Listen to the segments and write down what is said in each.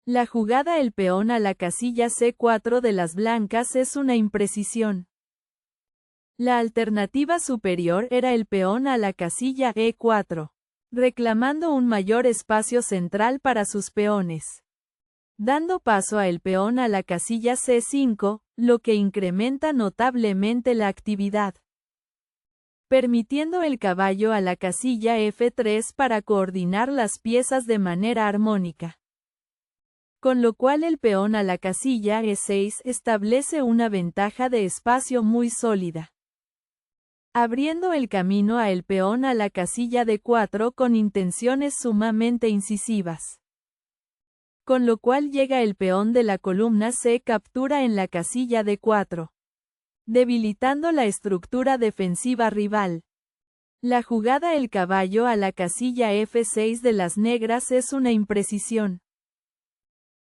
La jugada el peón a la casilla C4 de las blancas es una imprecisión. La alternativa superior era el peón a la casilla E4, reclamando un mayor espacio central para sus peones. Dando paso a el peón a la casilla C5, lo que incrementa notablemente la actividad. Permitiendo el caballo a la casilla F3 para coordinar las piezas de manera armónica. Con lo cual el peón a la casilla E6 establece una ventaja de espacio muy sólida. Abriendo el camino a el peón a la casilla D4 con intenciones sumamente incisivas. Con lo cual llega el peón de la columna C captura en la casilla D4. Debilitando la estructura defensiva rival. La jugada el caballo a la casilla F6 de las negras es una imprecisión.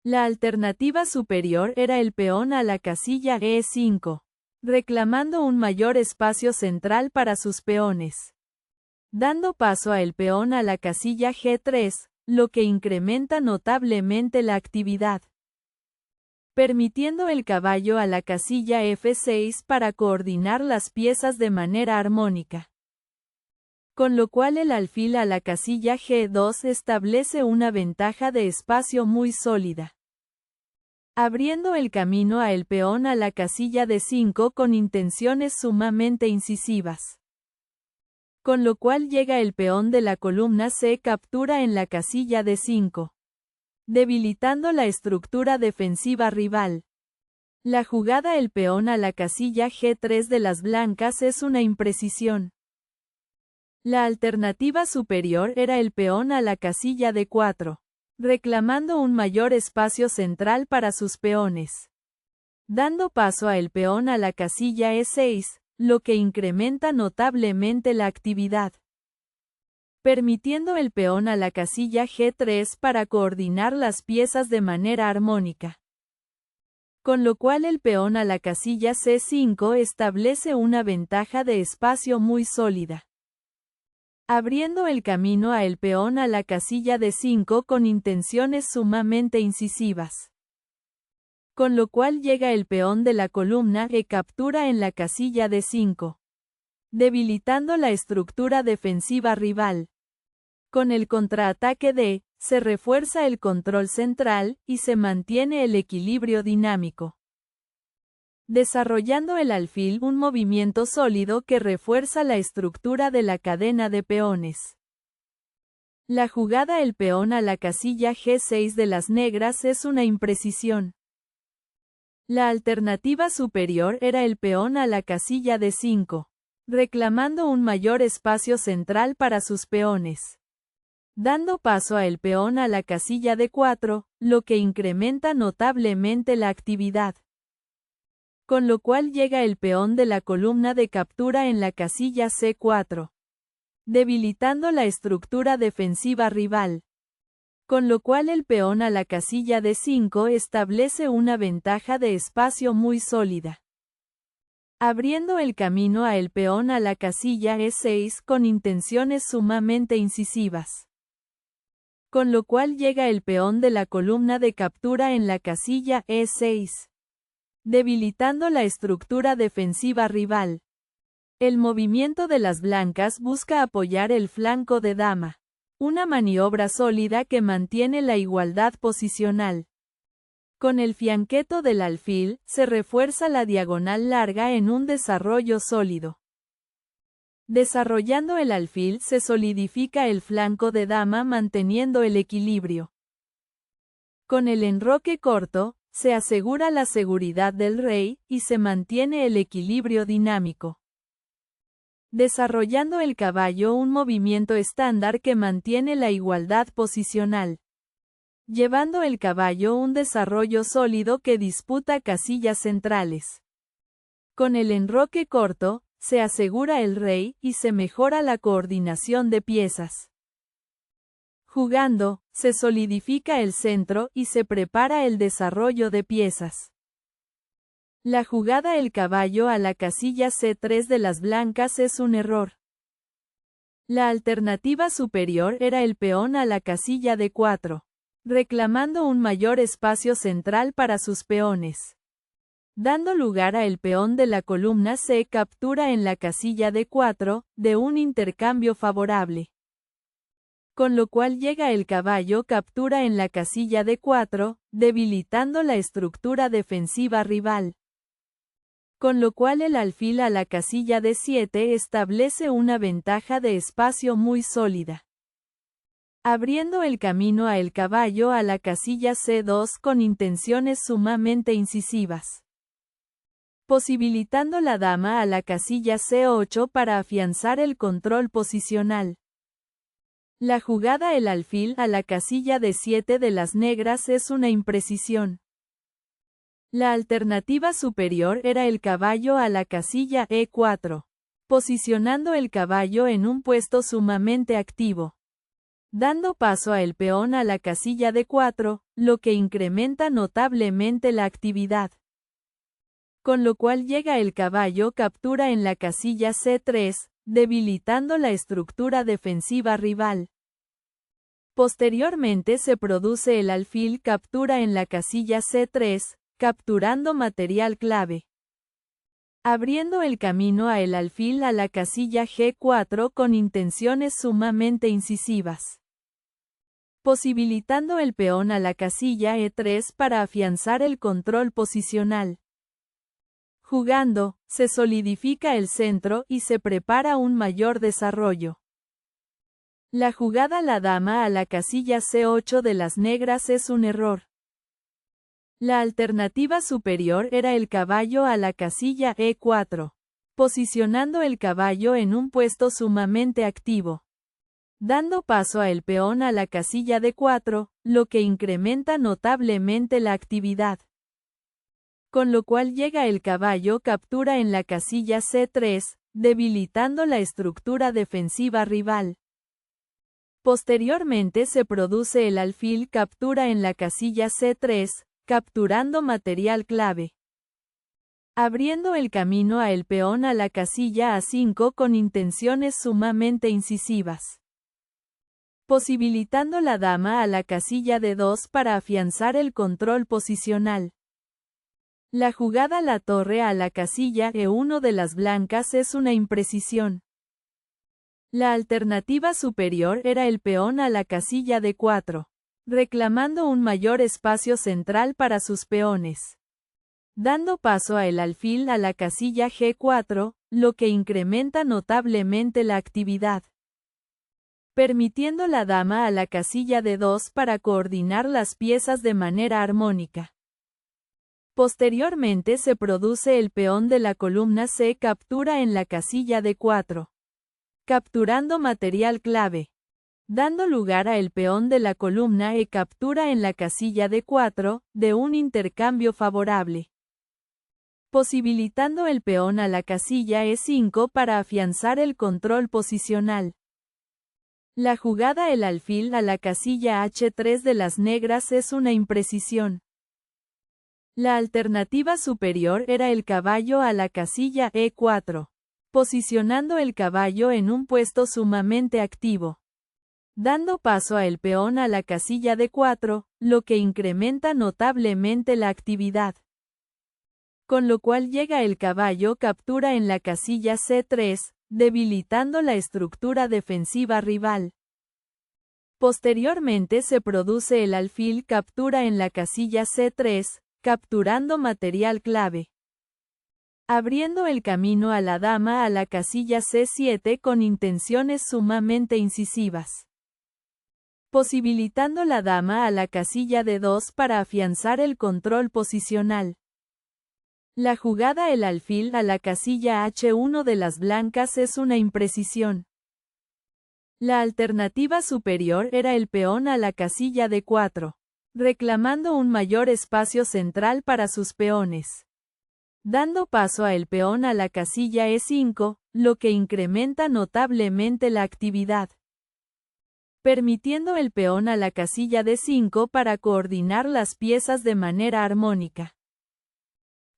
La alternativa superior era el peón a la casilla E5, reclamando un mayor espacio central para sus peones. Dando paso a el peón a la casilla G3, lo que incrementa notablemente la actividad. Permitiendo el caballo a la casilla F6 para coordinar las piezas de manera armónica. Con lo cual el alfil a la casilla G2 establece una ventaja de espacio muy sólida. Abriendo el camino a el peón a la casilla D5 con intenciones sumamente incisivas. Con lo cual llega el peón de la columna C captura en la casilla D5. Debilitando la estructura defensiva rival. La jugada el peón a la casilla G3 de las blancas es una imprecisión. La alternativa superior era el peón a la casilla D4, reclamando un mayor espacio central para sus peones. Dando paso a el peón a la casilla E6, lo que incrementa notablemente la actividad. Permitiendo el peón a la casilla G3 para coordinar las piezas de manera armónica. Con lo cual el peón a la casilla C5 establece una ventaja de espacio muy sólida. Abriendo el camino a el peón a la casilla D5 con intenciones sumamente incisivas. Con lo cual llega el peón de la columna E captura en la casilla D5. Debilitando la estructura defensiva rival. Con el contraataque D, se refuerza el control central, y se mantiene el equilibrio dinámico. Desarrollando el alfil un movimiento sólido que refuerza la estructura de la cadena de peones. La jugada el peón a la casilla G6 de las negras es una imprecisión. La alternativa superior era el peón a la casilla D5, reclamando un mayor espacio central para sus peones. Dando paso a el peón a la casilla D4, lo que incrementa notablemente la actividad. Con lo cual llega el peón de la columna de captura en la casilla C4. Debilitando la estructura defensiva rival. Con lo cual el peón a la casilla D5 establece una ventaja de espacio muy sólida. Abriendo el camino a el peón a la casilla E6 con intenciones sumamente incisivas. Con lo cual llega el peón de la columna de captura en la casilla E6. Debilitando la estructura defensiva rival. El movimiento de las blancas busca apoyar el flanco de dama. Una maniobra sólida que mantiene la igualdad posicional. Con el fianqueto del alfil, se refuerza la diagonal larga en un desarrollo sólido. Desarrollando el alfil se solidifica el flanco de dama manteniendo el equilibrio. Con el enroque corto, se asegura la seguridad del rey, y se mantiene el equilibrio dinámico. Desarrollando el caballo un movimiento estándar que mantiene la igualdad posicional. Llevando el caballo un desarrollo sólido que disputa casillas centrales. Con el enroque corto, se asegura el rey, y se mejora la coordinación de piezas. Jugando, se solidifica el centro, y se prepara el desarrollo de piezas. La jugada el caballo a la casilla C3 de las blancas es un error. La alternativa superior era el peón a la casilla D4. reclamando un mayor espacio central para sus peones. Dando lugar a el peón de la columna C captura en la casilla D4, de un intercambio favorable. Con lo cual llega el caballo captura en la casilla D4, debilitando la estructura defensiva rival. Con lo cual el alfil a la casilla D7 establece una ventaja de espacio muy sólida, abriendo el camino a el caballo a la casilla C2 con intenciones sumamente incisivas, posibilitando la dama a la casilla C8 para afianzar el control posicional. La jugada el alfil a la casilla D7 de las negras es una imprecisión. La alternativa superior era el caballo a la casilla E4, posicionando el caballo en un puesto sumamente activo, dando paso a el peón a la casilla D4, lo que incrementa notablemente la actividad. Con lo cual llega el caballo captura en la casilla C3, debilitando la estructura defensiva rival. Posteriormente se produce el alfil captura en la casilla C3, capturando material clave, abriendo el camino a el alfil a la casilla G4 con intenciones sumamente incisivas, posibilitando el peón a la casilla E3 para afianzar el control posicional. Jugando, se solidifica el centro y se prepara un mayor desarrollo. La jugada la dama a la casilla C8 de las negras es un error. La alternativa superior era el caballo a la casilla E4, posicionando el caballo en un puesto sumamente activo, dando paso a el peón a la casilla D4, lo que incrementa notablemente la actividad. Con lo cual llega el caballo captura en la casilla C3, debilitando la estructura defensiva rival. Posteriormente se produce el alfil captura en la casilla C3, capturando material clave, abriendo el camino a el peón a la casilla A5 con intenciones sumamente incisivas, posibilitando la dama a la casilla D2 para afianzar el control posicional. La jugada la torre a la casilla E1 de las blancas es una imprecisión. La alternativa superior era el peón a la casilla D4, reclamando un mayor espacio central para sus peones, dando paso a el alfil a la casilla G4, lo que incrementa notablemente la actividad, permitiendo la dama a la casilla D2 para coordinar las piezas de manera armónica. Posteriormente se produce el peón de la columna C captura en la casilla D4, capturando material clave, dando lugar a el peón de la columna E captura en la casilla D4, de un intercambio favorable, posibilitando el peón a la casilla E5 para afianzar el control posicional. La jugada el alfil a la casilla H3 de las negras es una imprecisión. La alternativa superior era el caballo a la casilla E4, posicionando el caballo en un puesto sumamente activo, dando paso a el peón a la casilla D4, lo que incrementa notablemente la actividad. Con lo cual llega el caballo captura en la casilla C3, debilitando la estructura defensiva rival. Posteriormente se produce el alfil captura en la casilla C3, capturando material clave, abriendo el camino a la dama a la casilla C7 con intenciones sumamente incisivas, posibilitando la dama a la casilla D2 para afianzar el control posicional. La jugada el alfil a la casilla H1 de las blancas es una imprecisión. La alternativa superior era el peón a la casilla D4, reclamando un mayor espacio central para sus peones, dando paso a el peón a la casilla E5, lo que incrementa notablemente la actividad, permitiendo el peón a la casilla D5 para coordinar las piezas de manera armónica.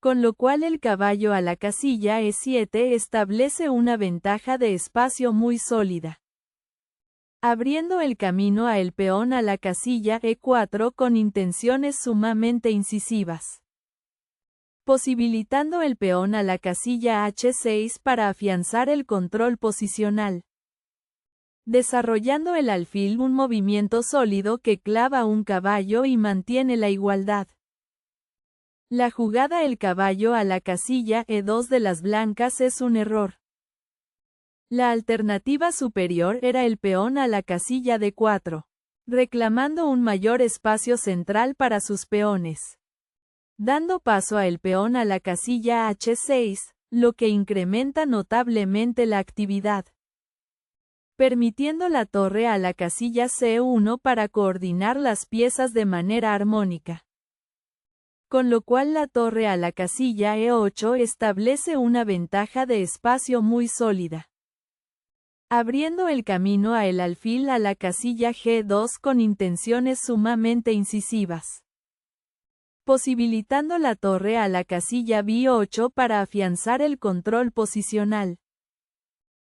Con lo cual el caballo a la casilla E7 establece una ventaja de espacio muy sólida. abriendo el camino a el peón a la casilla E4 con intenciones sumamente incisivas. Posibilitando el peón a la casilla H6 para afianzar el control posicional. Desarrollando el alfil un movimiento sólido que clava un caballo y mantiene la igualdad. La jugada el caballo a la casilla E2 de las blancas es un error. La alternativa superior era el peón a la casilla D4, reclamando un mayor espacio central para sus peones. Dando paso a el peón a la casilla H6, lo que incrementa notablemente la actividad. Permitiendo la torre a la casilla C1 para coordinar las piezas de manera armónica. Con lo cual la torre a la casilla E8 establece una ventaja de espacio muy sólida. Abriendo el camino a el alfil a la casilla G2 con intenciones sumamente incisivas. Posibilitando la torre a la casilla B8 para afianzar el control posicional.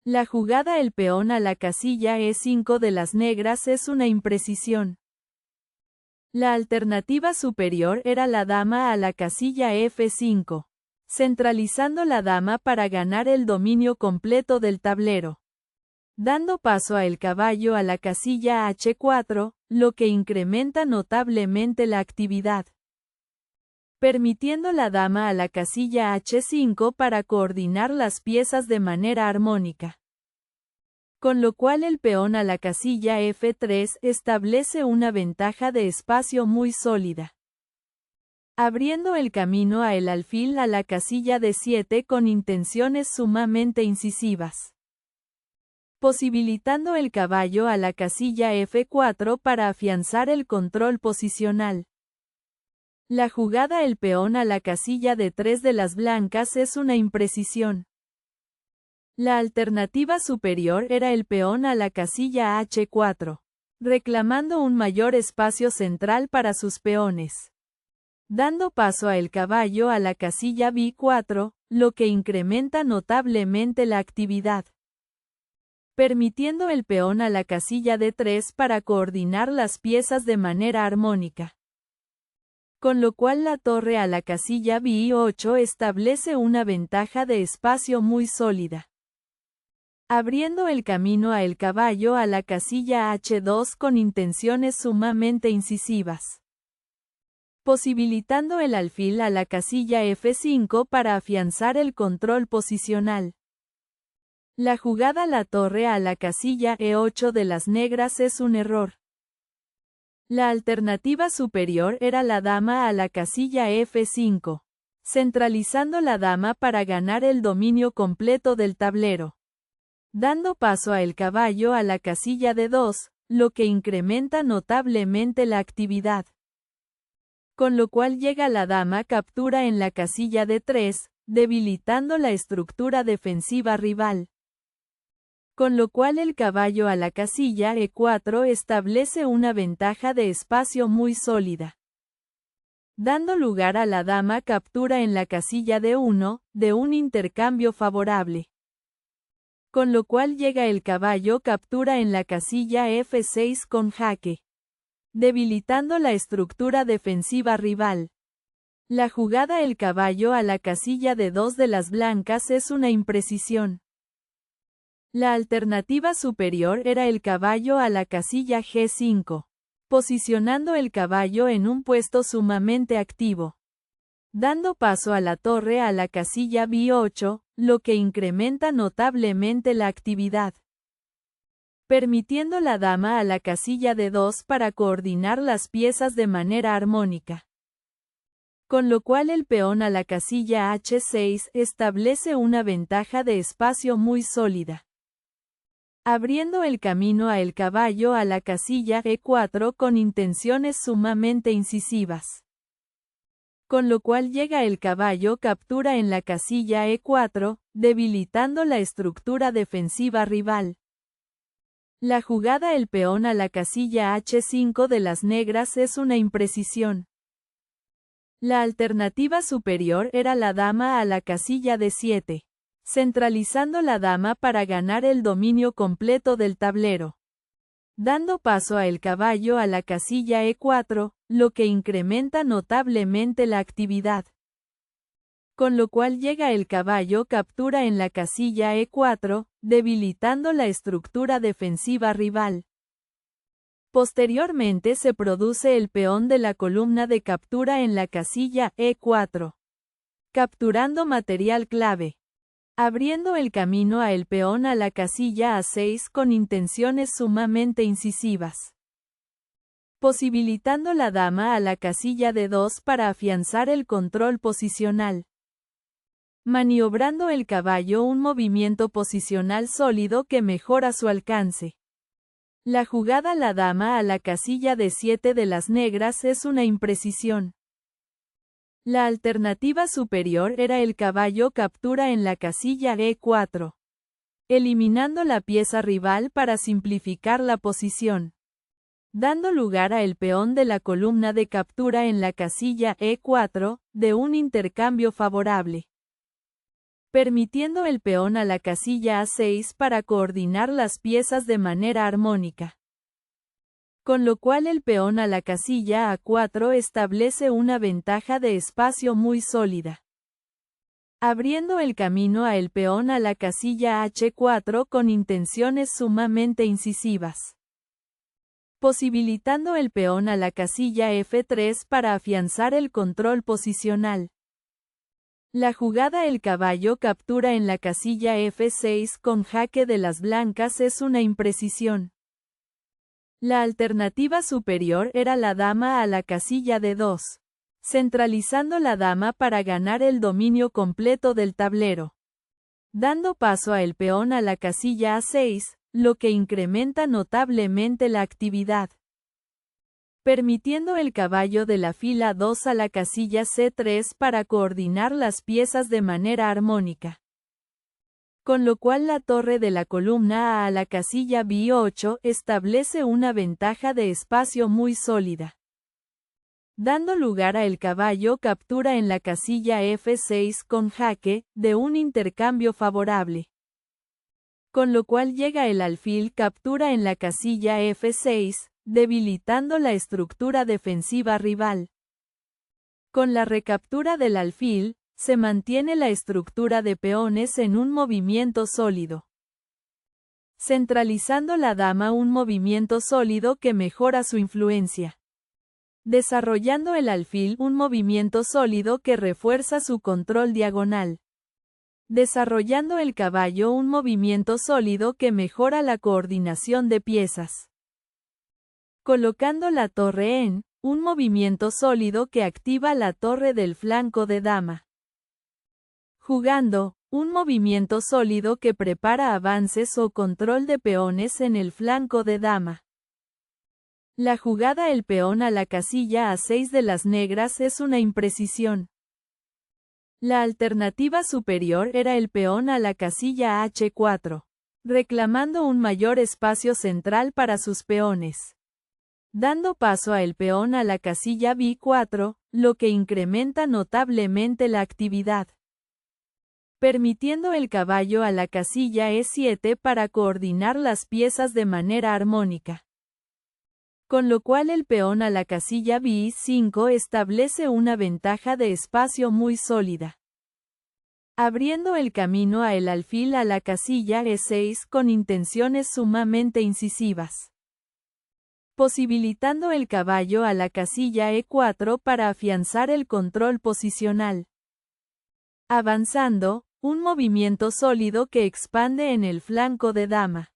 La jugada el peón a la casilla E5 de las negras es una imprecisión. La alternativa superior era la dama a la casilla F5, centralizando la dama para ganar el dominio completo del tablero. Dando paso a el caballo a la casilla H4, lo que incrementa notablemente la actividad. Permitiendo la dama a la casilla H5 para coordinar las piezas de manera armónica. Con lo cual el peón a la casilla F3 establece una ventaja de espacio muy sólida. Abriendo el camino a el alfil a la casilla D7 con intenciones sumamente incisivas. Posibilitando el caballo a la casilla F4 para afianzar el control posicional. La jugada el peón a la casilla D3 de las blancas es una imprecisión. La alternativa superior era el peón a la casilla H4, reclamando un mayor espacio central para sus peones. Dando paso a el caballo a la casilla B4, lo que incrementa notablemente la actividad. Permitiendo el peón a la casilla D3 para coordinar las piezas de manera armónica. Con lo cual la torre a la casilla B8 establece una ventaja de espacio muy sólida. Abriendo el camino a el caballo a la casilla H2 con intenciones sumamente incisivas. Posibilitando el alfil a la casilla F5 para afianzar el control posicional. La jugada la torre a la casilla E8 de las negras es un error. La alternativa superior era la dama a la casilla F5, centralizando la dama para ganar el dominio completo del tablero. Dando paso a el caballo a la casilla D2, lo que incrementa notablemente la actividad. Con lo cual llega la dama captura en la casilla D3, debilitando la estructura defensiva rival. Con lo cual el caballo a la casilla E4 establece una ventaja de espacio muy sólida. Dando lugar a la dama captura en la casilla D1, de un intercambio favorable. Con lo cual llega el caballo captura en la casilla F6 con jaque, debilitando la estructura defensiva rival. La jugada el caballo a la casilla D2 de las blancas es una imprecisión. La alternativa superior era el caballo a la casilla G5, posicionando el caballo en un puesto sumamente activo. Dando paso a la torre a la casilla B8, lo que incrementa notablemente la actividad. Permitiendo la dama a la casilla D2 para coordinar las piezas de manera armónica. Con lo cual el peón a la casilla H6 establece una ventaja de espacio muy sólida. Abriendo el camino a el caballo a la casilla E4 con intenciones sumamente incisivas. Con lo cual llega el caballo captura en la casilla E4, debilitando la estructura defensiva rival. La jugada el peón a la casilla H5 de las negras es una imprecisión. La alternativa superior era la dama a la casilla D7, centralizando la dama para ganar el dominio completo del tablero. dando paso a el caballo a la casilla E4, lo que incrementa notablemente la actividad. Con lo cual llega el caballo captura en la casilla E4, debilitando la estructura defensiva rival. Posteriormente se produce el peón de la columna de captura en la casilla E4, capturando material clave, abriendo el camino a el peón a la casilla A6 con intenciones sumamente incisivas, posibilitando la dama a la casilla D2 para afianzar el control posicional, maniobrando el caballo un movimiento posicional sólido que mejora su alcance. La jugada la dama a la casilla D7 de las negras es una imprecisión. La alternativa superior era el caballo captura en la casilla E4, eliminando la pieza rival para simplificar la posición, dando lugar a el peón de la columna de captura en la casilla E4, de un intercambio favorable, permitiendo el peón a la casilla A6 para coordinar las piezas de manera armónica. Con lo cual el peón a la casilla A4 establece una ventaja de espacio muy sólida, abriendo el camino a el peón a la casilla H4 con intenciones sumamente incisivas, posibilitando el peón a la casilla F3 para afianzar el control posicional. La jugada el caballo captura en la casilla F6 con jaque de las blancas es una imprecisión. La alternativa superior era la dama a la casilla D2, centralizando la dama para ganar el dominio completo del tablero, dando paso a el peón a la casilla A6, lo que incrementa notablemente la actividad, permitiendo el caballo de la fila 2 a la casilla C3 para coordinar las piezas de manera armónica. Con lo cual la torre de la columna A la casilla B8 establece una ventaja de espacio muy sólida, dando lugar a el caballo captura en la casilla F6 con jaque, de un intercambio favorable. Con lo cual llega el alfil captura en la casilla F6, debilitando la estructura defensiva rival. Con la recaptura del alfil, se mantiene la estructura de peones en un movimiento sólido, centralizando la dama un movimiento sólido que mejora su influencia, desarrollando el alfil un movimiento sólido que refuerza su control diagonal, desarrollando el caballo un movimiento sólido que mejora la coordinación de piezas, colocando la torre en un movimiento sólido que activa la torre del flanco de dama, jugando un movimiento sólido que prepara avances o control de peones en el flanco de dama. La jugada el peón a la casilla A6 de las negras es una imprecisión. La alternativa superior era el peón a la casilla H4, reclamando un mayor espacio central para sus peones, dando paso a el peón a la casilla B4, lo que incrementa notablemente la actividad, permitiendo el caballo a la casilla E7 para coordinar las piezas de manera armónica. Con lo cual el peón a la casilla B5 establece una ventaja de espacio muy sólida, abriendo el camino a el alfil a la casilla E6 con intenciones sumamente incisivas, posibilitando el caballo a la casilla E4 para afianzar el control posicional, avanzando un movimiento sólido que expande en el flanco de dama,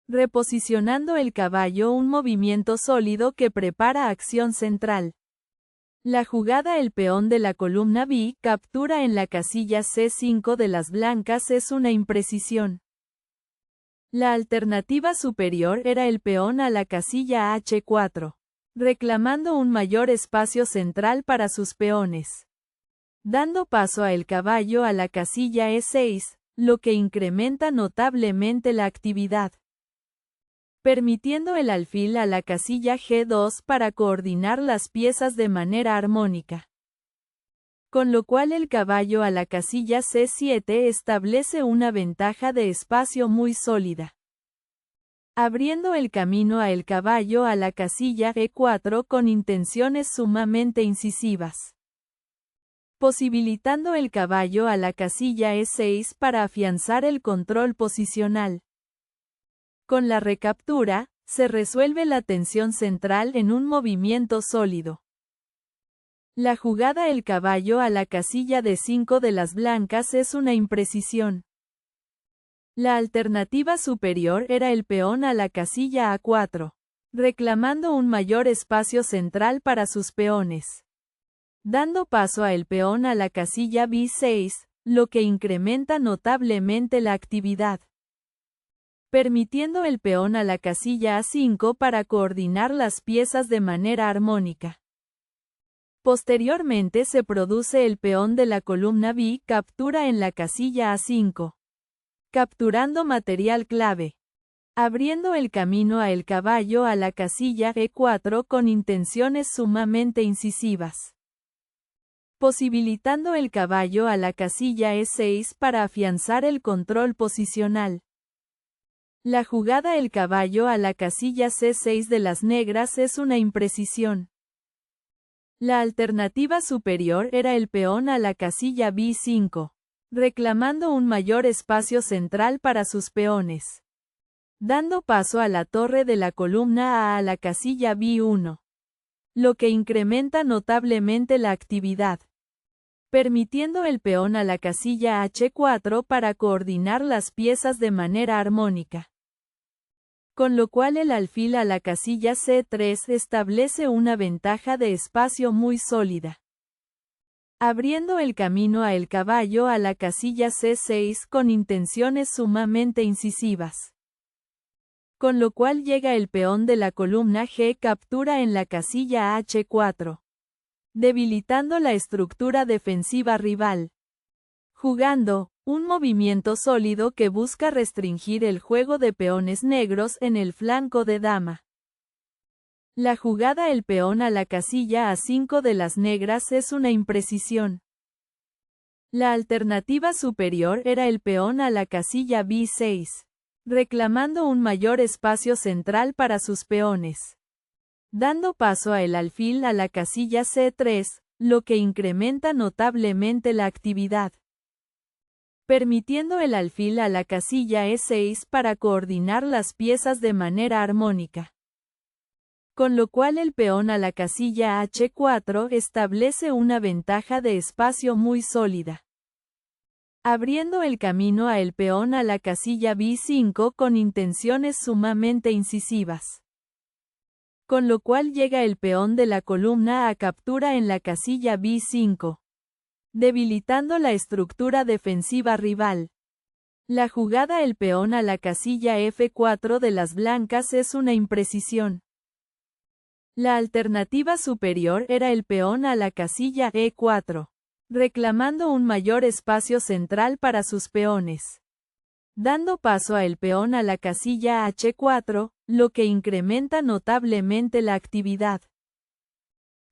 reposicionando el caballo un movimiento sólido que prepara acción central. La jugada el peón de la columna B captura en la casilla C5 de las blancas es una imprecisión. La alternativa superior era el peón a la casilla H4, reclamando un mayor espacio central para sus peones, dando paso a el caballo a la casilla E6, lo que incrementa notablemente la actividad, permitiendo el alfil a la casilla G2 para coordinar las piezas de manera armónica. Con lo cual el caballo a la casilla C7 establece una ventaja de espacio muy sólida, abriendo el camino a el caballo a la casilla E4 con intenciones sumamente incisivas. Posibilitando el caballo a la casilla E6 para afianzar el control posicional. Con la recaptura, se resuelve la tensión central en un movimiento sólido. La jugada el caballo a la casilla D5 de las blancas es una imprecisión. La alternativa superior era el peón a la casilla A4, reclamando un mayor espacio central para sus peones. Dando paso a el peón a la casilla B6, lo que incrementa notablemente la actividad. Permitiendo el peón a la casilla A5 para coordinar las piezas de manera armónica. Posteriormente se produce el peón de la columna B captura en la casilla A5. Capturando material clave. Abriendo el camino a el caballo a la casilla E4 con intenciones sumamente incisivas. Posibilitando el caballo a la casilla E6 para afianzar el control posicional. La jugada el caballo a la casilla C6 de las negras es una imprecisión. La alternativa superior era el peón a la casilla B5. Reclamando un mayor espacio central para sus peones. Dando paso a la torre de la columna A la casilla B1. Lo que incrementa notablemente la actividad. Permitiendo el peón a la casilla H4 para coordinar las piezas de manera armónica. Con lo cual el alfil a la casilla C3 establece una ventaja de espacio muy sólida. Abriendo el camino a el caballo a la casilla C6 con intenciones sumamente incisivas. Con lo cual llega el peón de la columna G captura en la casilla H4. Debilitando la estructura defensiva rival. Jugando, un movimiento sólido que busca restringir el juego de peones negros en el flanco de dama. La jugada el peón a la casilla A5 de las negras es una imprecisión. La alternativa superior era el peón a la casilla B6, reclamando un mayor espacio central para sus peones. Dando paso a el alfil a la casilla C3, lo que incrementa notablemente la actividad. Permitiendo el alfil a la casilla E6 para coordinar las piezas de manera armónica. Con lo cual el peón a la casilla H4 establece una ventaja de espacio muy sólida. Abriendo el camino a el peón a la casilla B5 con intenciones sumamente incisivas. Con lo cual llega el peón de la columna a captura en la casilla B5. Debilitando la estructura defensiva rival. La jugada el peón a la casilla F4 de las blancas es una imprecisión. La alternativa superior era el peón a la casilla E4, reclamando un mayor espacio central para sus peones. Dando paso a el peón a la casilla H4, lo que incrementa notablemente la actividad.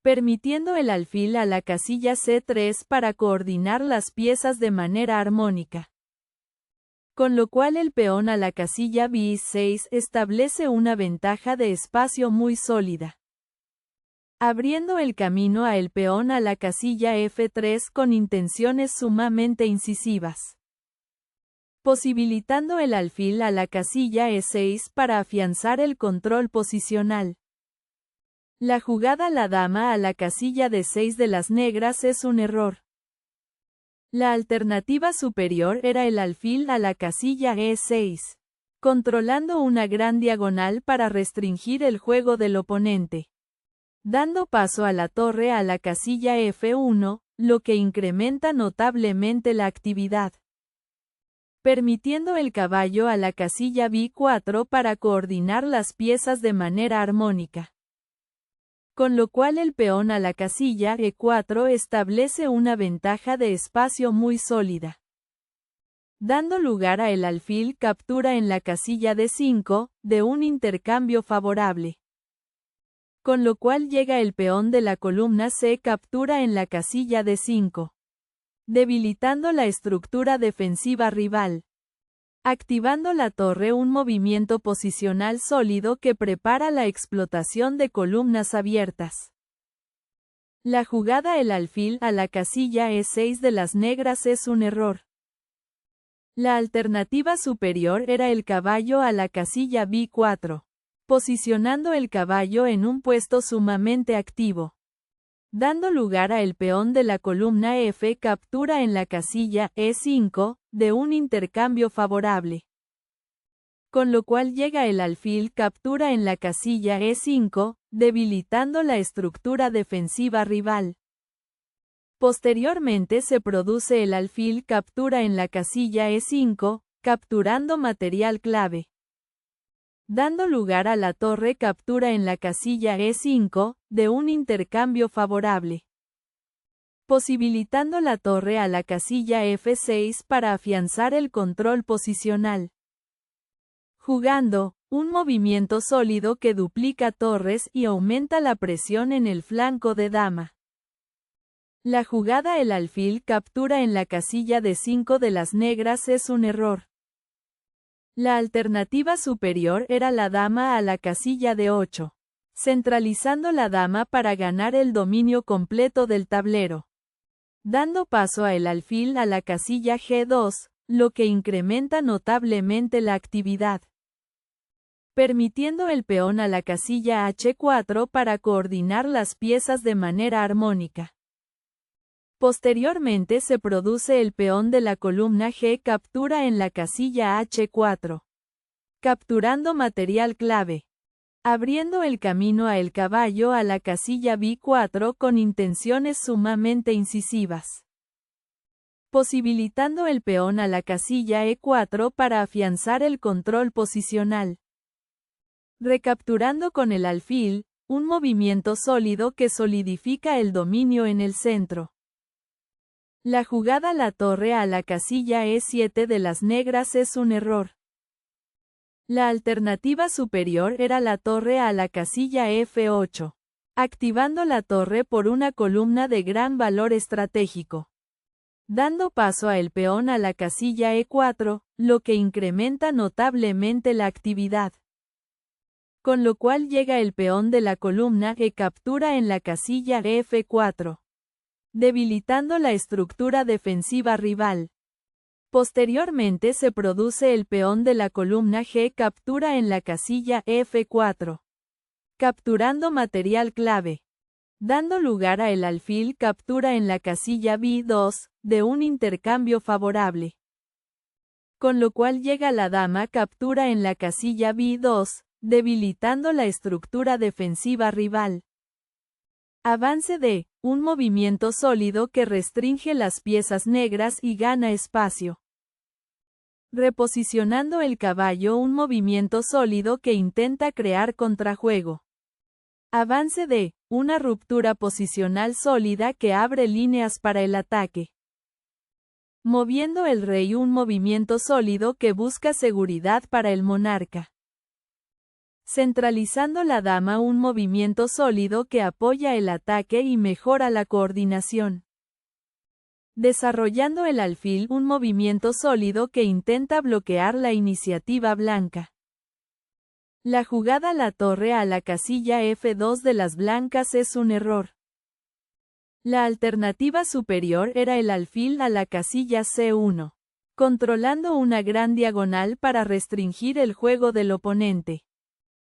Permitiendo el alfil a la casilla C3 para coordinar las piezas de manera armónica. Con lo cual el peón a la casilla B6 establece una ventaja de espacio muy sólida. Abriendo el camino a el peón a la casilla F3 con intenciones sumamente incisivas. Posibilitando el alfil a la casilla E6 para afianzar el control posicional. La jugada la dama a la casilla D6 de las negras es un error. La alternativa superior era el alfil a la casilla E6, controlando una gran diagonal para restringir el juego del oponente. Dando paso a la torre a la casilla F1, lo que incrementa notablemente la actividad. Permitiendo el caballo a la casilla B4 para coordinar las piezas de manera armónica. Con lo cual el peón a la casilla E4 establece una ventaja de espacio muy sólida. Dando lugar a el alfil captura en la casilla D5, de un intercambio favorable. Con lo cual llega el peón de la columna C captura en la casilla D5. Debilitando la estructura defensiva rival. activando la torre, un movimiento posicional sólido que prepara la explotación de columnas abiertas. La jugada el alfil a la casilla E6 de las negras es un error. La alternativa superior era el caballo a la casilla B4, posicionando el caballo en un puesto sumamente activo. Dando lugar a el peón de la columna F captura en la casilla E5, de un intercambio favorable. Con lo cual llega el alfil captura en la casilla E5, debilitando la estructura defensiva rival. Posteriormente se produce el alfil captura en la casilla E5, capturando material clave. Dando lugar a la torre captura en la casilla E5, de un intercambio favorable. Posibilitando la torre a la casilla F6 para afianzar el control posicional. Jugando, un movimiento sólido que duplica torres y aumenta la presión en el flanco de dama. La jugada el alfil captura en la casilla D5 de las negras es un error. La alternativa superior era la dama a la casilla D8, centralizando la dama para ganar el dominio completo del tablero. Dando paso a el alfil a la casilla G2, lo que incrementa notablemente la actividad. Permitiendo el peón a la casilla H4 para coordinar las piezas de manera armónica. Posteriormente se produce el peón de la columna G captura en la casilla H4, capturando material clave, abriendo el camino a el caballo a la casilla B4 con intenciones sumamente incisivas, posibilitando el peón a la casilla E4 para afianzar el control posicional. Recapturando con el alfil, un movimiento sólido que solidifica el dominio en el centro. La jugada la torre a la casilla E7 de las negras es un error. La alternativa superior era la torre a la casilla F8, activando la torre por una columna de gran valor estratégico. Dando paso a el peón a la casilla E4, lo que incrementa notablemente la actividad. Con lo cual llega el peón de la columna E captura en la casilla F4. Debilitando la estructura defensiva rival. Posteriormente se produce el peón de la columna G captura en la casilla F4, capturando material clave. Dando lugar a el alfil captura en la casilla B2, de un intercambio favorable. Con lo cual llega la dama captura en la casilla B2, debilitando la estructura defensiva rival. Avance de, un movimiento sólido que restringe las piezas negras y gana espacio. Reposicionando el caballo, un movimiento sólido que intenta crear contrajuego. Avance de, una ruptura posicional sólida que abre líneas para el ataque. Moviendo el rey, un movimiento sólido que busca seguridad para el monarca. Centralizando la dama, un movimiento sólido que apoya el ataque y mejora la coordinación. Desarrollando el alfil, un movimiento sólido que intenta bloquear la iniciativa blanca. La jugada la torre a la casilla F2 de las blancas es un error. La alternativa superior era el alfil a la casilla C1, controlando una gran diagonal para restringir el juego del oponente.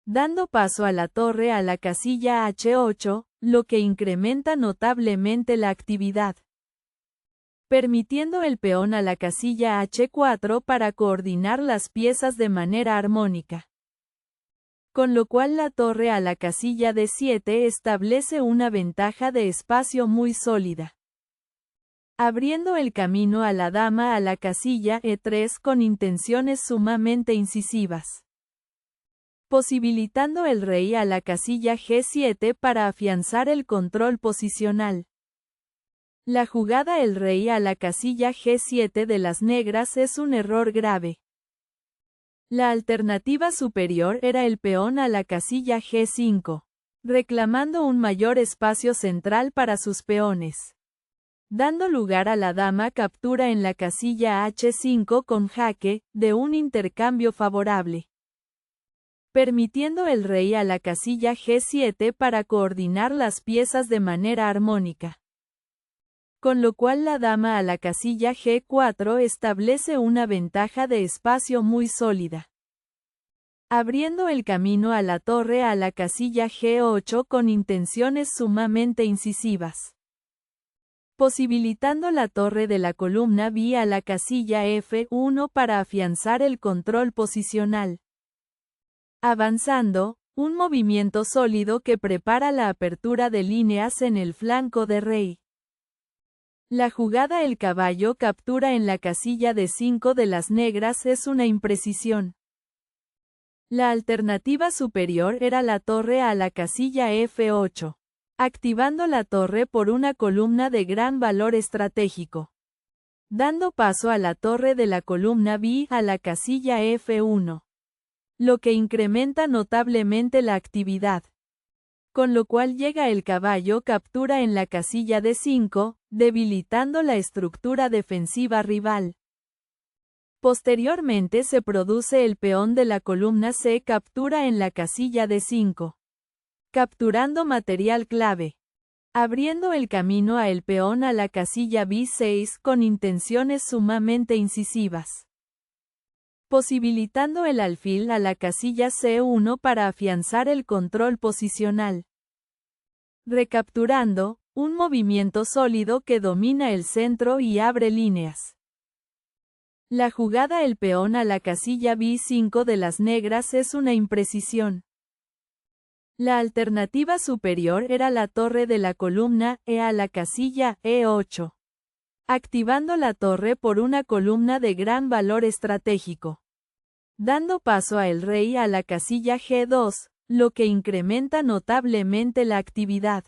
Dando paso a la torre a la casilla H8, lo que incrementa notablemente la actividad. Permitiendo el peón a la casilla H4 para coordinar las piezas de manera armónica. Con lo cual la torre a la casilla D7 establece una ventaja de espacio muy sólida. Abriendo el camino a la dama a la casilla E3 con intenciones sumamente incisivas. Posibilitando el rey a la casilla G7 para afianzar el control posicional. La jugada el rey a la casilla G7 de las negras es un error grave. La alternativa superior era el peón a la casilla G5, reclamando un mayor espacio central para sus peones. dando lugar a la dama captura en la casilla H5 con jaque, de un intercambio favorable, permitiendo el rey a la casilla G7 para coordinar las piezas de manera armónica. Con lo cual la dama a la casilla G4 establece una ventaja de espacio muy sólida, abriendo el camino a la torre a la casilla G8 con intenciones sumamente incisivas, posibilitando la torre de la columna B a la casilla F1 para afianzar el control posicional. Avanzando, un movimiento sólido que prepara la apertura de líneas en el flanco de rey. La jugada el caballo captura en la casilla D5 de las negras es una imprecisión. La alternativa superior era la torre a la casilla F8, activando la torre por una columna de gran valor estratégico, dando paso a la torre de la columna B a la casilla F1, lo que incrementa notablemente la actividad. Con lo cual llega el caballo captura en la casilla D5, debilitando la estructura defensiva rival. Posteriormente se produce el peón de la columna C captura en la casilla D5, capturando material clave, abriendo el camino a el peón a la casilla B6 con intenciones sumamente incisivas, posibilitando el alfil a la casilla C1 para afianzar el control posicional. Recapturando, un movimiento sólido que domina el centro y abre líneas. La jugada el peón a la casilla B5 de las negras es una imprecisión. La alternativa superior era la torre de la columna E a la casilla E8, activando la torre por una columna de gran valor estratégico, dando paso a el rey a la casilla G2, lo que incrementa notablemente la actividad,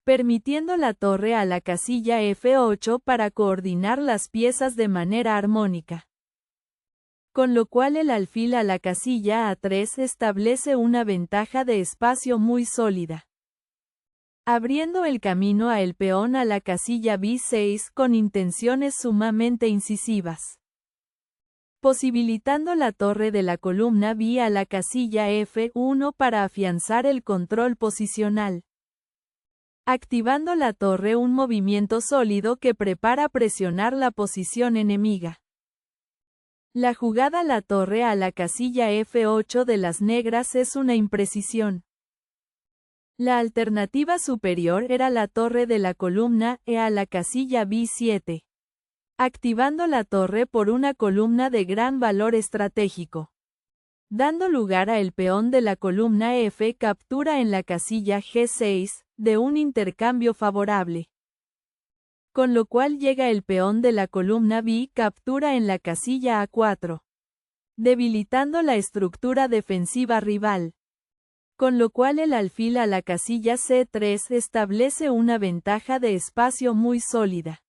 permitiendo la torre a la casilla F8 para coordinar las piezas de manera armónica. Con lo cual el alfil a la casilla A3 establece una ventaja de espacio muy sólida, abriendo el camino a el peón a la casilla B6 con intenciones sumamente incisivas, posibilitando la torre de la columna B a la casilla F1 para afianzar el control posicional. Activando la torre un movimiento sólido que prepara presionar la posición enemiga. La jugada la torre a la casilla F8 de las negras es una imprecisión. La alternativa superior era la torre de la columna E a la casilla B7, activando la torre por una columna de gran valor estratégico, dando lugar a el peón de la columna F captura en la casilla G6, de un intercambio favorable. Con lo cual llega el peón de la columna B captura en la casilla A4, debilitando la estructura defensiva rival. Con lo cual el alfil a la casilla C3 establece una ventaja de espacio muy sólida,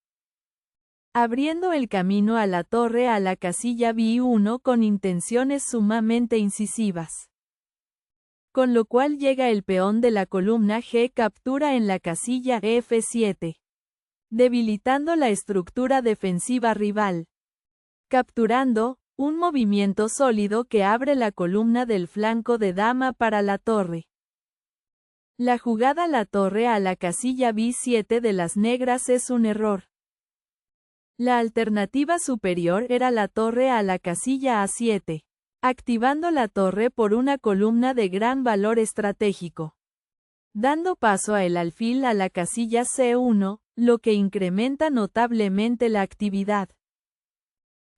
abriendo el camino a la torre a la casilla B1 con intenciones sumamente incisivas. Con lo cual llega el peón de la columna G captura en la casilla F7, debilitando la estructura defensiva rival. Capturando, un movimiento sólido que abre la columna del flanco de dama para la torre. La jugada la torre a la casilla B7 de las negras es un error. La alternativa superior era la torre a la casilla A7, activando la torre por una columna de gran valor estratégico, dando paso a el alfil a la casilla C1, lo que incrementa notablemente la actividad,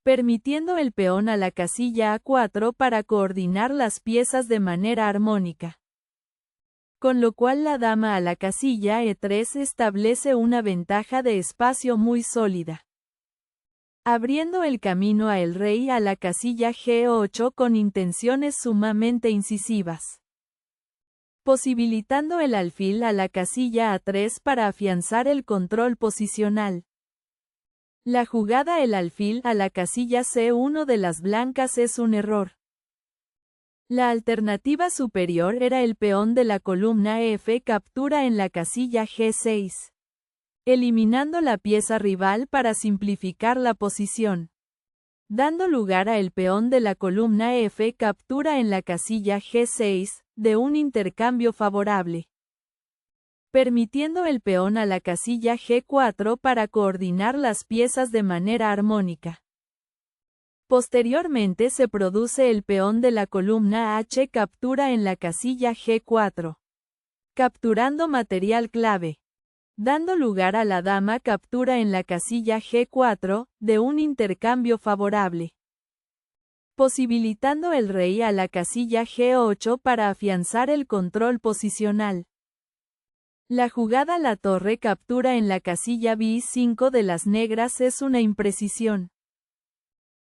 permitiendo el peón a la casilla A4 para coordinar las piezas de manera armónica. Con lo cual la dama a la casilla E3 establece una ventaja de espacio muy sólida, abriendo el camino a el rey a la casilla G8 con intenciones sumamente incisivas, posibilitando el alfil a la casilla A3 para afianzar el control posicional. La jugada el alfil a la casilla C1 de las blancas es un error. La alternativa superior era el peón de la columna F captura en la casilla G6. eliminando la pieza rival para simplificar la posición. Dando lugar a el peón de la columna F captura en la casilla G6, de un intercambio favorable. Permitiendo el peón a la casilla G4 para coordinar las piezas de manera armónica. Posteriormente se produce el peón de la columna H captura en la casilla G4. Capturando material clave. Dando lugar a la dama captura en la casilla G4, de un intercambio favorable. Posibilitando el rey a la casilla G8 para afianzar el control posicional. La jugada la torre captura en la casilla B5 de las negras es una imprecisión.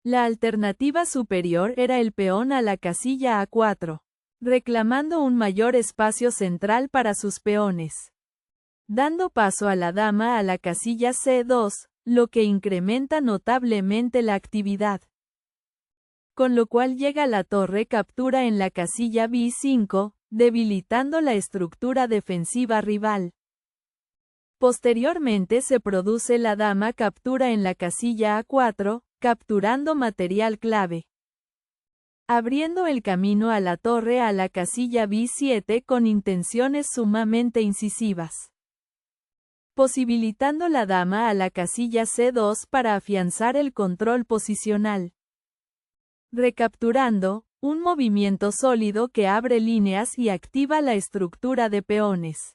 La alternativa superior era el peón a la casilla A4, reclamando un mayor espacio central para sus peones. Dando paso a la dama a la casilla C2, lo que incrementa notablemente la actividad. Con lo cual llega la torre captura en la casilla B5, debilitando la estructura defensiva rival. Posteriormente se produce la dama captura en la casilla A4, capturando material clave. Abriendo el camino a la torre a la casilla B7 con intenciones sumamente incisivas. Posibilitando la dama a la casilla C2 para afianzar el control posicional. Recapturando, un movimiento sólido que abre líneas y activa la estructura de peones.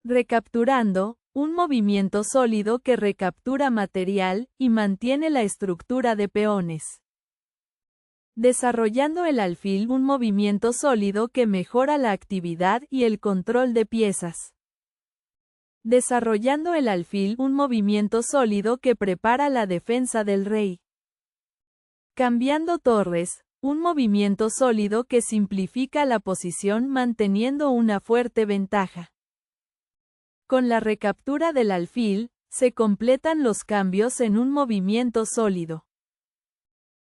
Recapturando, un movimiento sólido que recaptura material y mantiene la estructura de peones. Desarrollando el alfil, un movimiento sólido que mejora la actividad y el control de piezas. Desarrollando el alfil, un movimiento sólido que prepara la defensa del rey. Cambiando torres, un movimiento sólido que simplifica la posición manteniendo una fuerte ventaja. Con la recaptura del alfil, se completan los cambios en un movimiento sólido.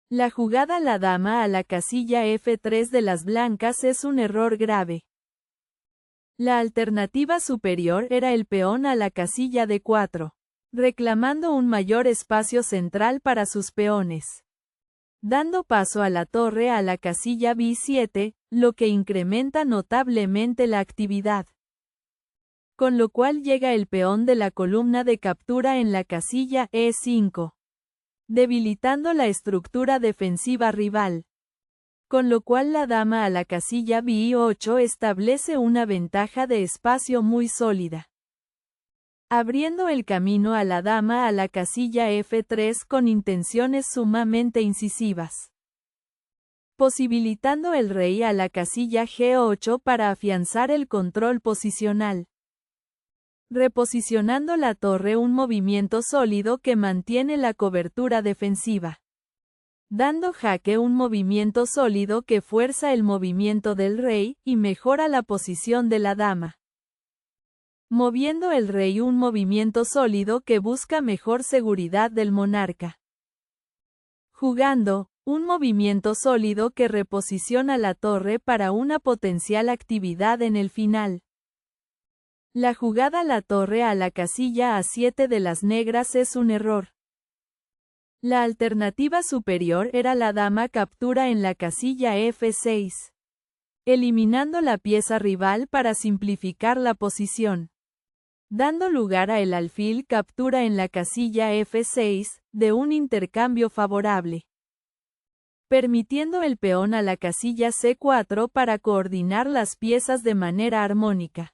La jugada la dama a la casilla F3 de las blancas es un error grave. La alternativa superior era el peón a la casilla D4, reclamando un mayor espacio central para sus peones. Dando paso a la torre a la casilla B7, lo que incrementa notablemente la actividad. Con lo cual llega el peón de la columna de captura en la casilla E5, debilitando la estructura defensiva rival. Con lo cual la dama a la casilla B8 establece una ventaja de espacio muy sólida. Abriendo el camino a la dama a la casilla F3 con intenciones sumamente incisivas. Posibilitando el rey a la casilla G8 para afianzar el control posicional. Reposicionando la torre, un movimiento sólido que mantiene la cobertura defensiva. Dando jaque, un movimiento sólido que fuerza el movimiento del rey y mejora la posición de la dama. Moviendo el rey, un movimiento sólido que busca mejor seguridad del monarca. Jugando, un movimiento sólido que reposiciona la torre para una potencial actividad en el final. La jugada la torre a la casilla A7 de las negras es un error. La alternativa superior era la dama captura en la casilla F6, eliminando la pieza rival para simplificar la posición. Dando lugar a el alfil captura en la casilla F6, de un intercambio favorable. Permitiendo el peón a la casilla C4 para coordinar las piezas de manera armónica.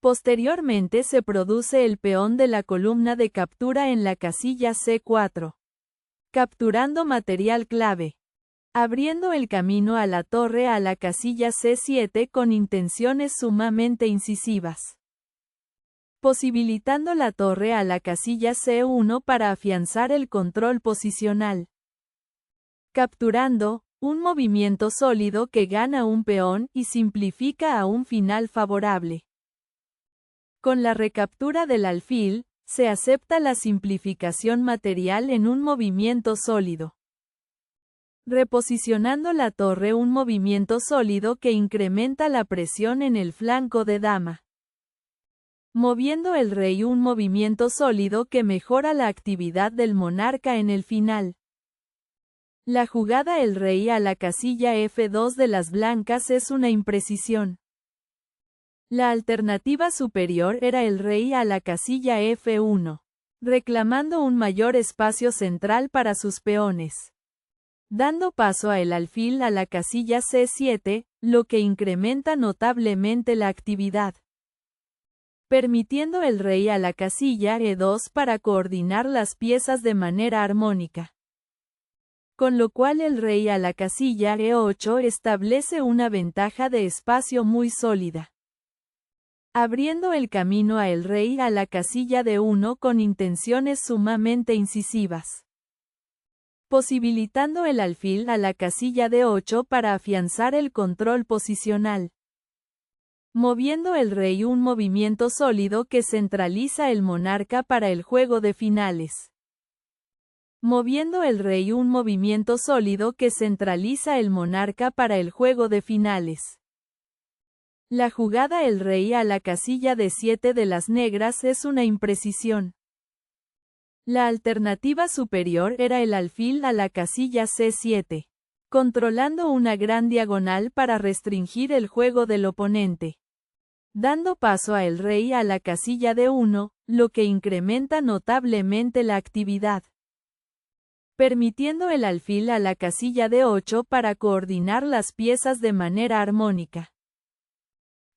Posteriormente se produce el peón de la columna de captura en la casilla C4. Capturando material clave. Abriendo el camino a la torre a la casilla C7 con intenciones sumamente incisivas. Posibilitando la torre a la casilla C1 para afianzar el control posicional. Capturando, un movimiento sólido que gana un peón y simplifica a un final favorable. Con la recaptura del alfil, se acepta la simplificación material en un movimiento sólido. Reposicionando la torre, un movimiento sólido que incrementa la presión en el flanco de dama. moviendo el rey, un movimiento sólido que mejora la actividad del monarca en el final. La jugada el rey a la casilla F2 de las blancas es una imprecisión. La alternativa superior era el rey a la casilla F1, reclamando un mayor espacio central para sus peones. Dando paso a el alfil a la casilla C7, lo que incrementa notablemente la actividad. Permitiendo el rey a la casilla E2 para coordinar las piezas de manera armónica. Con lo cual el rey a la casilla E8 establece una ventaja de espacio muy sólida. Abriendo el camino a el rey a la casilla D1 con intenciones sumamente incisivas. Posibilitando el alfil a la casilla D8 para afianzar el control posicional. Moviendo el rey, un movimiento sólido que centraliza el monarca para el juego de finales. Moviendo el rey, un movimiento sólido que centraliza el monarca para el juego de finales. La jugada el rey a la casilla D7 de las negras es una imprecisión. La alternativa superior era el alfil a la casilla C7, controlando una gran diagonal para restringir el juego del oponente. Dando paso a el rey a la casilla D1, lo que incrementa notablemente la actividad. Permitiendo el alfil a la casilla D8 para coordinar las piezas de manera armónica.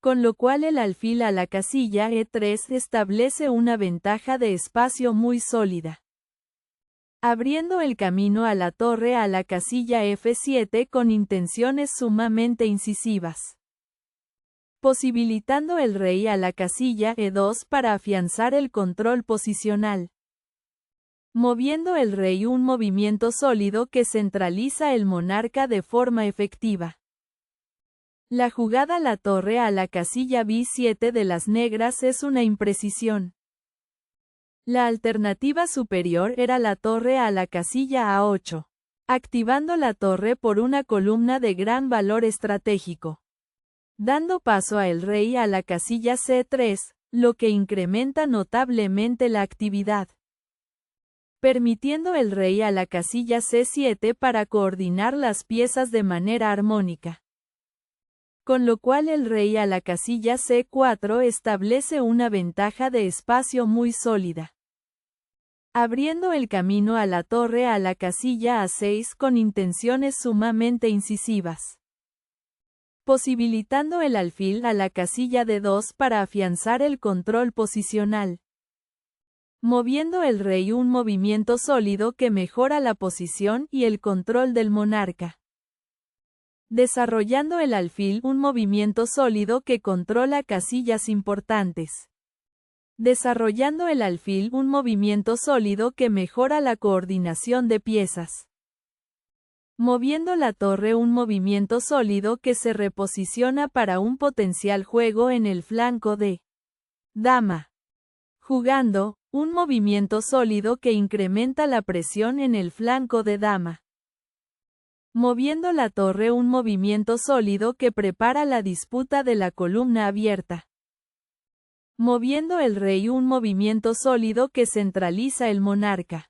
Con lo cual el alfil a la casilla E3 establece una ventaja de espacio muy sólida. Abriendo el camino a la torre a la casilla F7 con intenciones sumamente incisivas. Posibilitando el rey a la casilla E2 para afianzar el control posicional. Moviendo el rey, un movimiento sólido que centraliza el monarca de forma efectiva. La jugada la torre a la casilla B7 de las negras es una imprecisión. La alternativa superior era la torre a la casilla A8, activando la torre por una columna de gran valor estratégico. Dando paso a el rey a la casilla C3, lo que incrementa notablemente la actividad. Permitiendo el rey a la casilla C7 para coordinar las piezas de manera armónica. Con lo cual el rey a la casilla C4 establece una ventaja de espacio muy sólida. Abriendo el camino a la torre a la casilla A6 con intenciones sumamente incisivas. Posibilitando el alfil a la casilla D2 para afianzar el control posicional. Moviendo el rey, un movimiento sólido que mejora la posición y el control del monarca. Desarrollando el alfil, un movimiento sólido que controla casillas importantes. Desarrollando el alfil, un movimiento sólido que mejora la coordinación de piezas. Moviendo la torre, un movimiento sólido que se reposiciona para un potencial juego en el flanco de dama. Jugando, un movimiento sólido que incrementa la presión en el flanco de dama. Moviendo la torre, un movimiento sólido que prepara la disputa de la columna abierta. Moviendo el rey, un movimiento sólido que centraliza el monarca.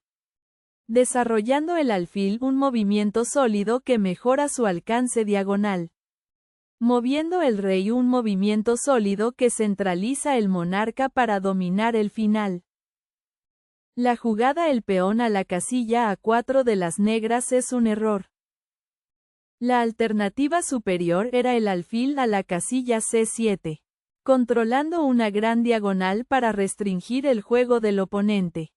Desarrollando el alfil, un movimiento sólido que mejora su alcance diagonal. Moviendo el rey, un movimiento sólido que centraliza el monarca para dominar el final. La jugada el peón a la casilla A4 de las negras es un error. La alternativa superior era el alfil a la casilla C7, controlando una gran diagonal para restringir el juego del oponente.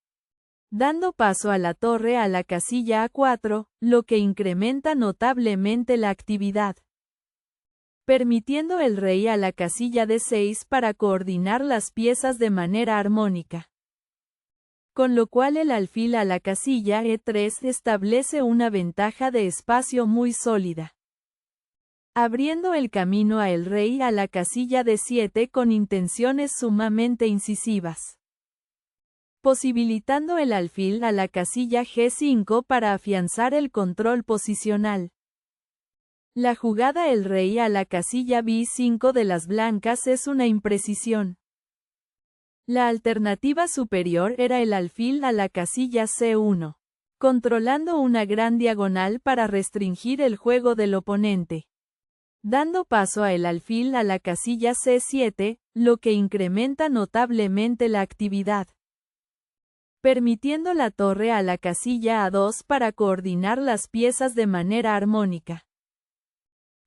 Dando paso a la torre a la casilla A4, lo que incrementa notablemente la actividad. Permitiendo el rey a la casilla D6 para coordinar las piezas de manera armónica. Con lo cual el alfil a la casilla E3 establece una ventaja de espacio muy sólida. Abriendo el camino a el rey a la casilla D7 con intenciones sumamente incisivas. Posibilitando el alfil a la casilla G5 para afianzar el control posicional. La jugada el rey a la casilla B5 de las blancas es una imprecisión. La alternativa superior era el alfil a la casilla C1, controlando una gran diagonal para restringir el juego del oponente. Dando paso a el alfil a la casilla C7, lo que incrementa notablemente la actividad. Permitiendo la torre a la casilla A2 para coordinar las piezas de manera armónica.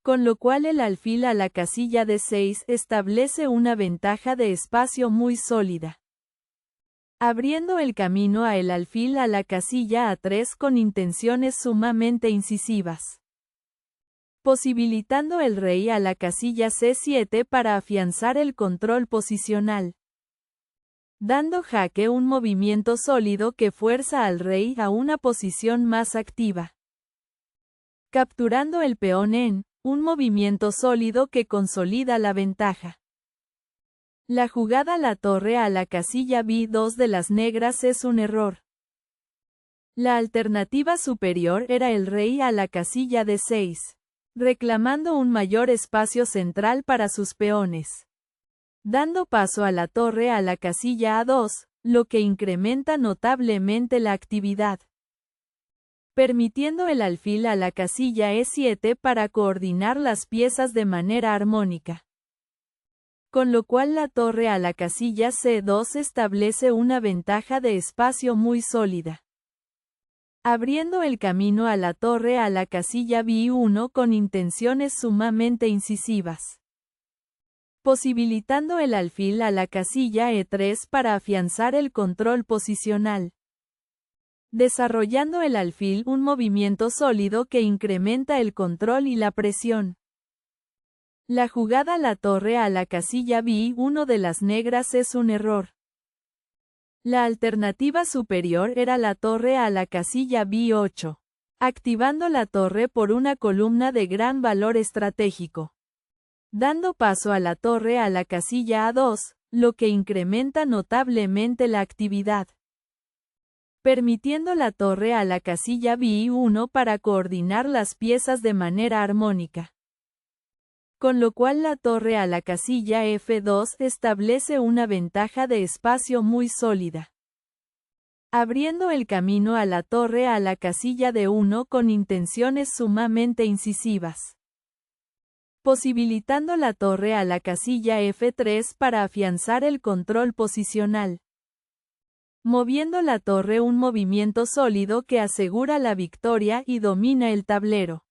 Con lo cual el alfil a la casilla D6 establece una ventaja de espacio muy sólida. Abriendo el camino a el alfil a la casilla A3 con intenciones sumamente incisivas. Posibilitando el rey a la casilla C7 para afianzar el control posicional. Dando jaque un movimiento sólido que fuerza al rey a una posición más activa. Capturando el peón en un movimiento sólido que consolida la ventaja. La jugada la torre a la casilla B2 de las negras es un error. La alternativa superior era el rey a la casilla D6. Reclamando un mayor espacio central para sus peones. Dando paso a la torre a la casilla A2, lo que incrementa notablemente la actividad. Permitiendo el alfil a la casilla E7 para coordinar las piezas de manera armónica. Con lo cual la torre a la casilla C2 establece una ventaja de espacio muy sólida. Abriendo el camino a la torre a la casilla B1 con intenciones sumamente incisivas. Posibilitando el alfil a la casilla E3 para afianzar el control posicional. Desarrollando el alfil un movimiento sólido que incrementa el control y la presión. La jugada la torre a la casilla B1 de las negras es un error. La alternativa superior era la torre a la casilla B8, activando la torre por una columna de gran valor estratégico. Dando paso a la torre a la casilla A2, lo que incrementa notablemente la actividad. Permitiendo la torre a la casilla B1 para coordinar las piezas de manera armónica. Con lo cual la torre a la casilla F2 establece una ventaja de espacio muy sólida. Abriendo el camino a la torre a la casilla D1 con intenciones sumamente incisivas. Posibilitando la torre a la casilla F3 para afianzar el control posicional. Moviendo la torre un movimiento sólido que asegura la victoria y domina el tablero.